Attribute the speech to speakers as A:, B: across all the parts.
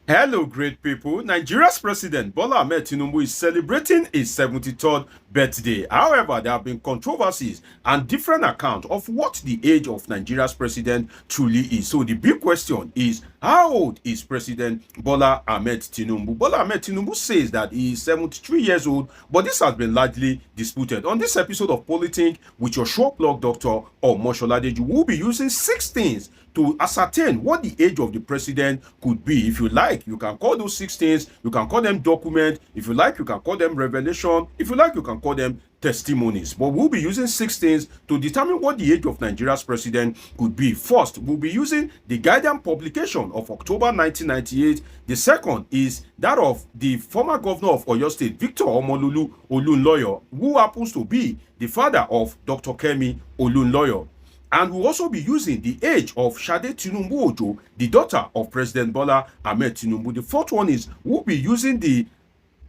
A: Hello, great people. Nigeria's president Bola Ahmed Tinubu is celebrating his 73rd birthday. However, there have been controversies and different accounts of what the age of Nigeria's president truly is. So the big question is, how old is President Bola Ahmed Tinubu? Bola Ahmed Tinubu says that he is 73 years old, but this has been largely disputed. On this episode of Politics with your short blog Dr. Omosoladeji, we'll be using 6 things to ascertain what the age of the president could be. If you like, you can call those 6 things, you can call them document. If you like, you can call them revelation. If you like, you can call them testimonies. But we'll be using 6 things to determine what the age of Nigeria's president could be. First, we'll be using the Guardian publication of October 1998. The second is that of the former governor of Oyo State, Victor Omololu Olunloyo, who happens to be the father of Dr. Kemi Olunloyo. And we'll also be using the age of Shade Tinubu Ojo, the daughter of President Bola Ahmed Tinubu. The fourth one is we'll be using the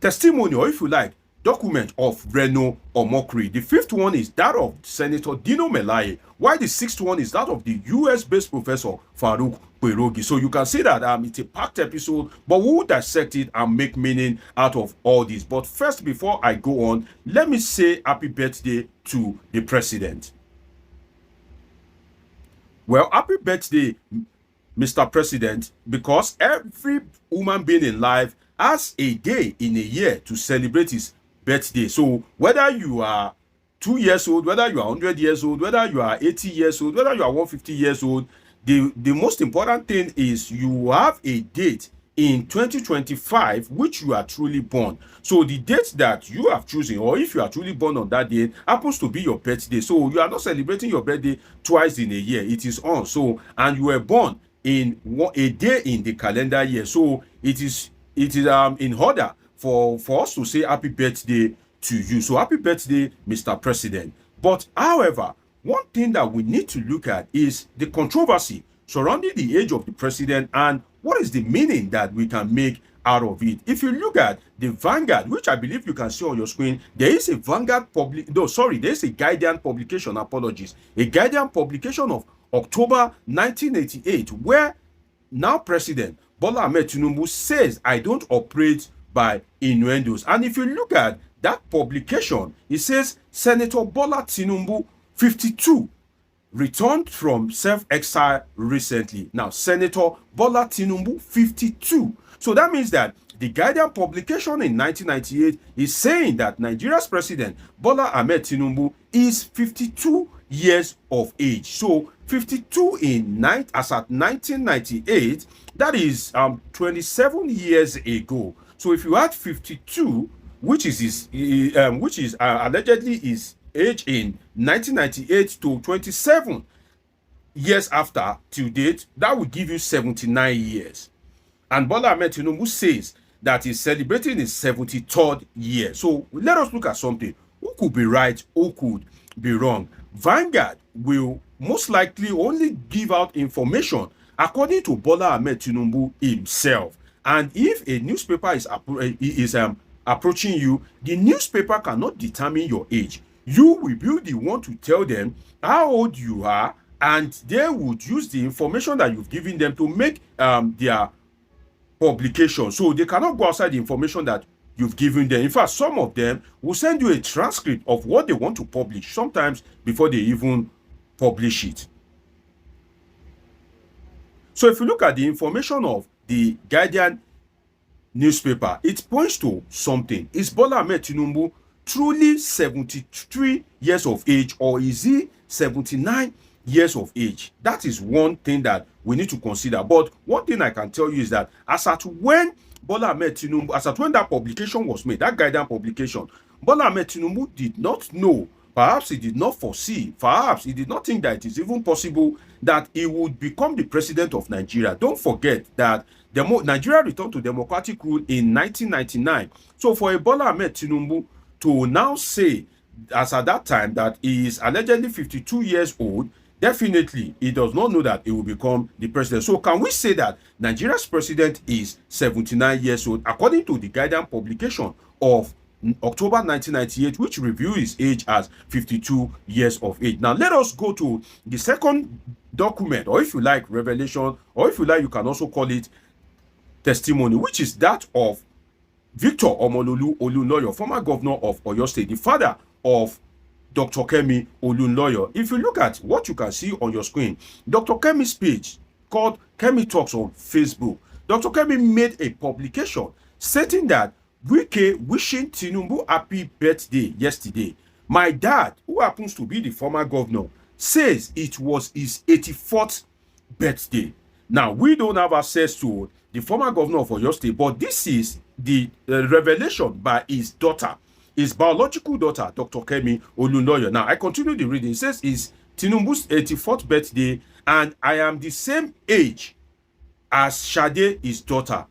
A: testimony, or if you like, document of Reno Omokri. The fifth one is that of Senator Dino Melaye, while the sixth one is that of the US-based professor Faruk Perogi. So you can see that it's a packed episode, but we will dissect it and make meaning out of all this. But first, before I go on, let me say happy birthday to the president. Well, happy birthday, Mr. President, because every human being in life has a day in a year to celebrate his birthday. So whether you are 2 years old, whether you are 100 years old, whether you are 80 years old, whether you are 150 years old, the most important thing is you have a date in 2025 which you are truly born. So the date that you have chosen, or if you are truly born on that day, happens to be your birthday. So you are not celebrating your birthday twice in a year. It is on. So, and you were born in a day in the calendar year. So it is in order for us to say happy birthday to you. So happy birthday, Mr. President. But however, one thing that we need to look at is the controversy surrounding the age of the president and what is the meaning that we can make out of it. If you look at the Vanguard, which I believe you can see on your screen, there is a Vanguard there is a Guardian publication, apologies, a Guardian publication of October 1988, where now President Bola Ahmed Tinubu says, I don't operate by innuendos. And if you look at that publication, it says Senator Bola Tinubu, 52, returned from self-exile recently. Now, Senator Bola Tinubu, 52. So that means that the Guardian publication in 1998 is saying that Nigeria's president, Bola Ahmed Tinubu, is 52 years of age. So 52 as at 1998, that is 27 years ago. So if you add 52, which is allegedly his age in 1998 to 27 years after to date, that would give you 79 years. And Bola Ahmed Tinubu says that he's celebrating his 73rd year. So let us look at something. Who could be right? Who could be wrong? Vanguard will most likely only give out information according to Bola Ahmed Tinubu himself. And if a newspaper is approaching you, the newspaper cannot determine your age. You will be the one to tell them how old you are, and they would use the information that you've given them to make their publication. So they cannot go outside the information that you've given them. In fact, some of them will send you a transcript of what they want to publish, sometimes before they even publish it. So if you look at the information of the Guardian newspaper, it points to something. Is Bola Ahmed Tinubu truly 73 years of age, or is he 79 years of age? That is one thing that we need to consider. But one thing I can tell you is that as at when Bola Ahmed Tinubu, as at when that publication was made, that Guardian publication, Bola Ahmed Tinubu did not know, perhaps he did not foresee, perhaps he did not think that it is even possible that he would become the president of Nigeria. Don't forget that Nigeria returned to democratic rule in 1999. So for a Bola Ahmed Tinubu to now say, as at that time, that he is allegedly 52 years old, definitely he does not know that he will become the president. So can we say that Nigeria's president is 79 years old, according to the Guardian publication of October 1998, which reviews his age as 52 years of age? Now let us go to the second document, or if you like revelation, or if you like you can also call it testimony, which is that of Victor Omololu Olunloyo, former governor of Oyo State, the father of Dr. Kemi Olunloyo. If you look at what you can see on your screen, Dr. Kemi's page called Kemi Talks on Facebook, Dr. Kemi made a publication stating that Wike wishing Tinubu happy birthday yesterday. My dad, who happens to be the former governor, says it was his 84th birthday. Now, we don't have access to the former governor of Oyo State, but this is the revelation by his daughter, his biological daughter, Dr. Kemi Olunloyo. Now, I continue the reading. It says it's Tinubu's 84th birthday, and I am the same age as Shade, his daughter,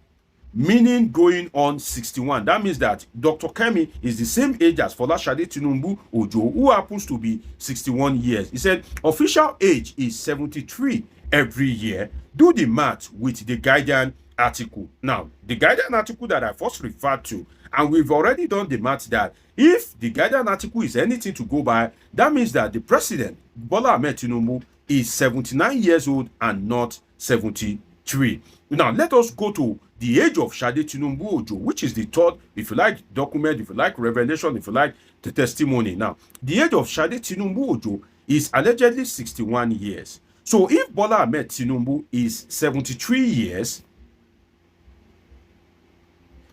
A: meaning going on 61. That means that Dr. Kemi is the same age as Fola Shade Tinubu Ojo, who happens to be 61 years. He said official age is 73 every year. Do the math with the Guardian article. Now, the Guardian article that I first referred to, and we've already done the math that if the Guardian article is anything to go by, that means that the president, Bola Ahmed Tinubu, is 79 years old and not 73. Now, let us go to the age of Shade Tinubu Ojo, which is the third, if you like, document, if you like, revelation, if you like, the testimony. Now, the age of Shade Tinubu Ojo is allegedly 61 years. So if Bola Ahmed Tinubu is 73 years,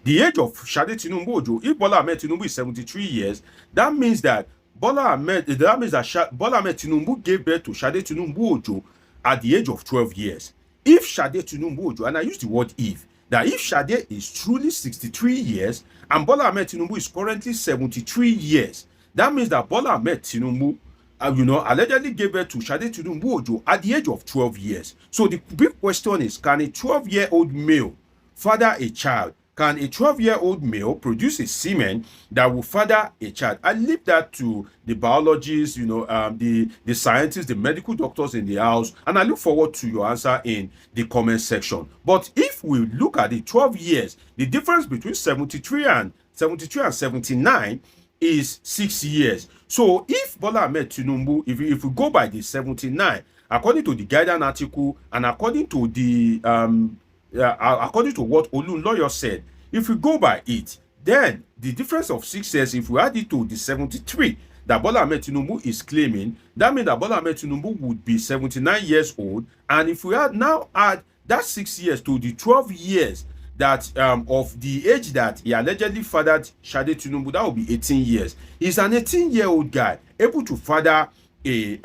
A: the age of Shade Tinubu Ojo, if Bola Ahmed Tinubu is 73 years, that means that Bola Ahmed Tinubu gave birth to Shade Tinubu Ojo at the age of 12 years. If Shade Tinubu Ojo, and I use the word if, that if Shade is truly 63 years and Bola Ahmed Tinubu is currently 73 years, that means that Bola Ahmed Tinubu, allegedly gave birth to Shade Tinubu Ojo at the age of 12 years. So the big question is, can a 12-year-old male father a child? Can a 12-year-old male produce a semen that will father a child? I leave that to the biologists, the scientists, the medical doctors in the house, and I look forward to your answer in the comment section. But if we look at it, 12 years, the difference between 73 and 79 is 6 years. So if Bola Ahmed Tinubu, if we go by the 79, according to the Guardian article and according to the according to what Olunloyo said, if we go by it, then the difference of 6 years, if we add it to the 73 that Bola Ahmed Tinubu is claiming, that means that Bola Ahmed Tinubu would be 79 years old. And if we add that 6 years to the 12 years that of the age that he allegedly fathered Shade Tinubu, that would be 18 years. He's an 18-year-old guy able to father a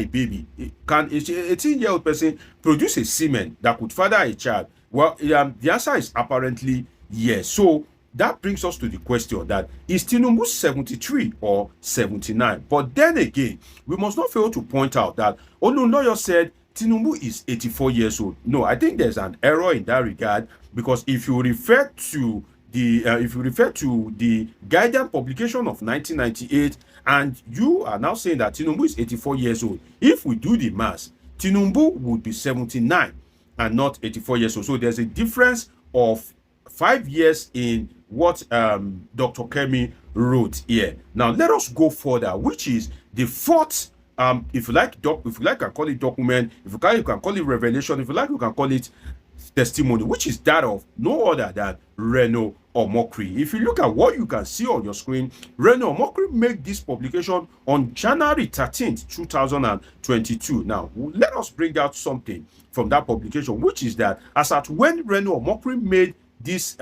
A: baby. Can an 18-year-old person produce a semen that could father a child? Well, the answer is apparently yes. So that brings us to the question that is Tinubu 73 or 79? But then again, we must not fail to point out that Olunloyo said Tinubu is 84 years old. No, I think there's an error in that regard, because if you refer to the Guardian publication of 1998, and you are now saying that Tinubu is 84 years old, if we do the math, Tinubu would be 79 and not 84 years old. So there's a difference of 5 years in what Dr. Kemi wrote here. Now let us go further, which is the fourth, if you like, you can call it document, if you can call it revelation, if you like, you can call it testimony, which is that of no other than Reno Omokri. If you look at what you can see on your screen, Reno Omokri made this publication on January 13th, 2022. Now, let us bring out something from that publication, which is that as at when Reno Omokri made this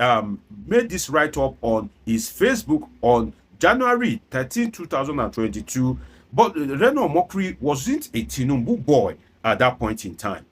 A: write-up on his Facebook on January 13, 2022, but Reno Omokri wasn't a Tinubu boy at that point in time.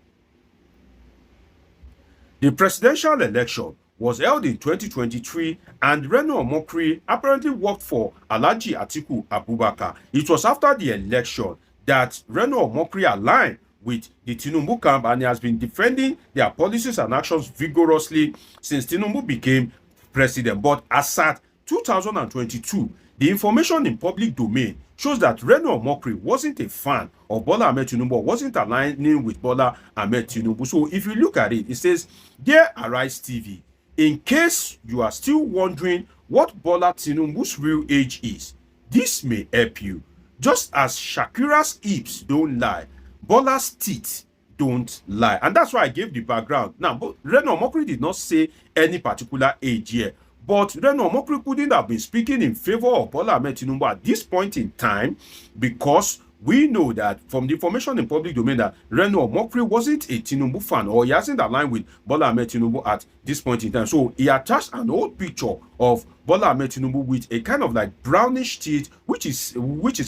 A: The presidential election was held in 2023, and Reno Omokri apparently worked for Alhaji Atiku Abubakar. It was after the election that Reno Omokri aligned with the Tinubu camp, and he has been defending their policies and actions vigorously since Tinubu became president. But as at 2022, the information in public domain shows that Reno Omokri wasn't a fan of Bola Ahmed Tinubu, wasn't aligning with Bola Ahmed Tinubu. So if you look at it, it says, "Dear Arise TV, in case you are still wondering what Bola Tinubu's real age is, this may help you. Just as Shakira's hips don't lie, Bola's teeth don't lie. And that's why I gave the background. Now, but Reno Omokri did not say any particular age here. But Reno Omokri couldn't have been speaking in favor of Bola Ahmed Tinubu at this point in time, because we know that from the information in public domain that Reno Omokri wasn't a Tinubu fan, or he hasn't aligned with Bola Ahmed Tinubu at this point in time. So he attached an old picture of Bola Ahmed Tinubu with a kind of like brownish teeth, which is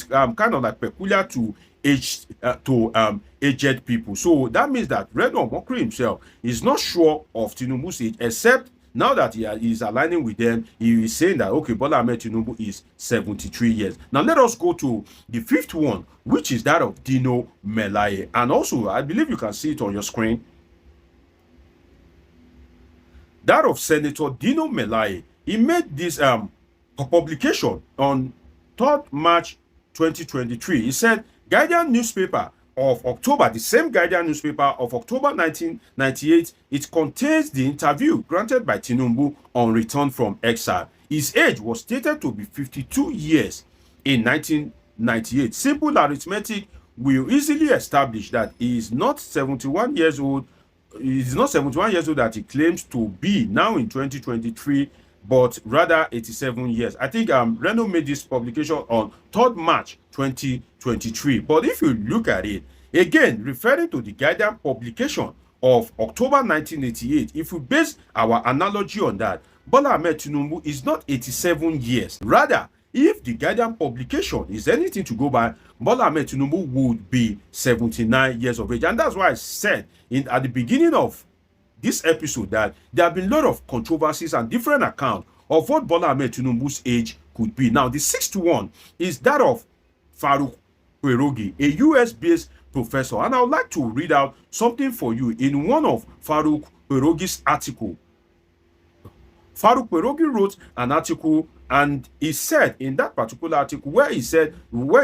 A: kind of like peculiar to aged people. So that means that Reno Omokri himself is not sure of Tinubu's age, except now that he is aligning with them, he is saying that, okay, Bola Ahmed Tinubu is 73 years. Now, let us go to the fifth one, which is that of Dino Melaye. And also, I believe you can see it on your screen. That of Senator Dino Melaye. He made this publication on 3rd March 2023. He said, Guardian newspaper of October, the same Guardian newspaper of October 1998, it contains the interview granted by Tinubu on return from exile. His age was stated to be 52 years in 1998. Simple arithmetic will easily establish that he is not 71 years old. He is not 71 years old that he claims to be now in 2023, but rather 87 years. I think Reno made this publication on 3rd March 2023. But if you look at it, again, referring to the Guardian publication of October 1988, if we base our analogy on that, Bola Ahmed Tinubu is not 87 years. Rather, if the Guardian publication is anything to go by, Bola Ahmed Tinubu would be 79 years of age. And that's why I said at the beginning of this episode that there have been a lot of controversies and different accounts of what Bola Ahmed Tinubu's age could be. Now, the sixth one is that of Faruk Perogi, a US-based professor. And I would like to read out something for you in one of Faruk Perogi's article. Faruk Perogi wrote an article, and he said in that particular article where he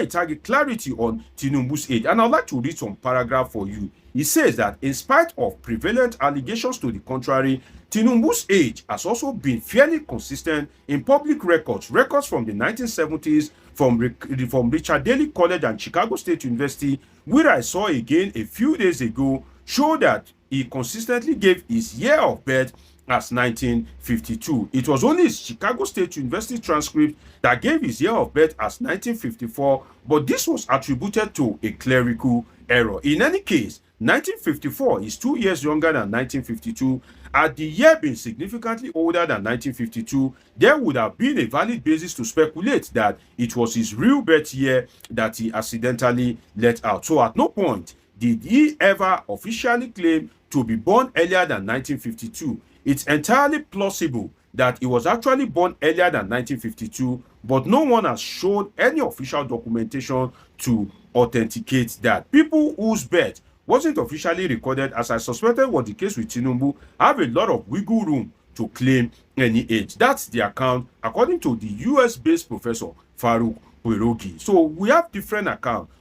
A: target clarity on Tinubu's age. And I'd like to read some paragraph for you. He says that in spite of prevalent allegations to the contrary, Tinubu's age has also been fairly consistent in public records from the 1970s from Richard Daley College and Chicago State University, where I saw again a few days ago, show that he consistently gave his year of birth as 1952. It was only his Chicago State University transcript that gave his year of birth as 1954, but this was attributed to a clerical error. In any case, 1954 is 2 years younger than 1952. Had the year been significantly older than 1952, there would have been a valid basis to speculate that it was his real birth year that he accidentally let out. So at no point did he ever officially claim to be born earlier than 1952. It's entirely plausible that he was actually born earlier than 1952, but no one has shown any official documentation to authenticate that. People whose birth wasn't officially recorded, as I suspected was the case with Tinubu, have a lot of wiggle room to claim any age. That's the account according to the US-based professor Faruk Perogi. So we have different accounts.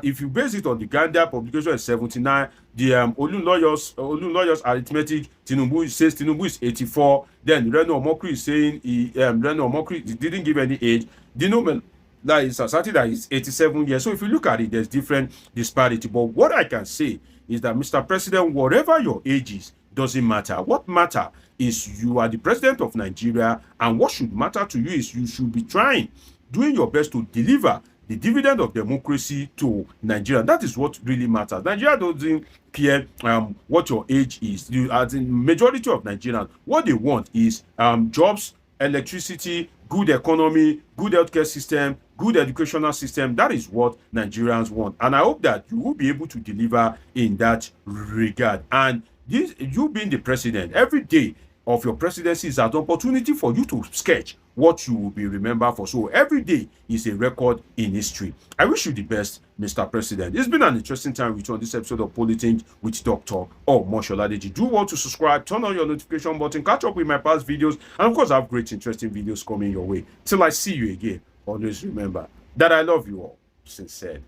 A: If you base it on the Guardian publication is 79, the Olun lawyers arithmetic, Tinubu says Tinubu is 84. Then Reno Omokri is saying Reno Omokri didn't give any age. Dino Melaye is asserting that he's 87 years. So if you look at it, there's different disparity. But what I can say is that, Mr. President, whatever your age is, doesn't matter. What matter is you are the president of Nigeria, and what should matter to you is you should be doing your best to deliver the dividend of democracy to Nigeria. That is what really matters. Nigeria doesn't care what your age is. As in majority of Nigerians, what they want is jobs, electricity, good economy, good healthcare system, good educational system. That is what Nigerians want. And I hope that you will be able to deliver in that regard. And this, you being the president, every day of your presidency is an opportunity for you to sketch what you will be remembered for. So every day is a record in history. I wish you the best, Mr. President. It's been an interesting time with you on this episode of Politics with Dr. Omosholadeji. Do want to subscribe, turn on your notification button, catch up with my past videos, and of course I have great interesting videos coming your way. Till I see you again, always remember that I love you all. Sincerely.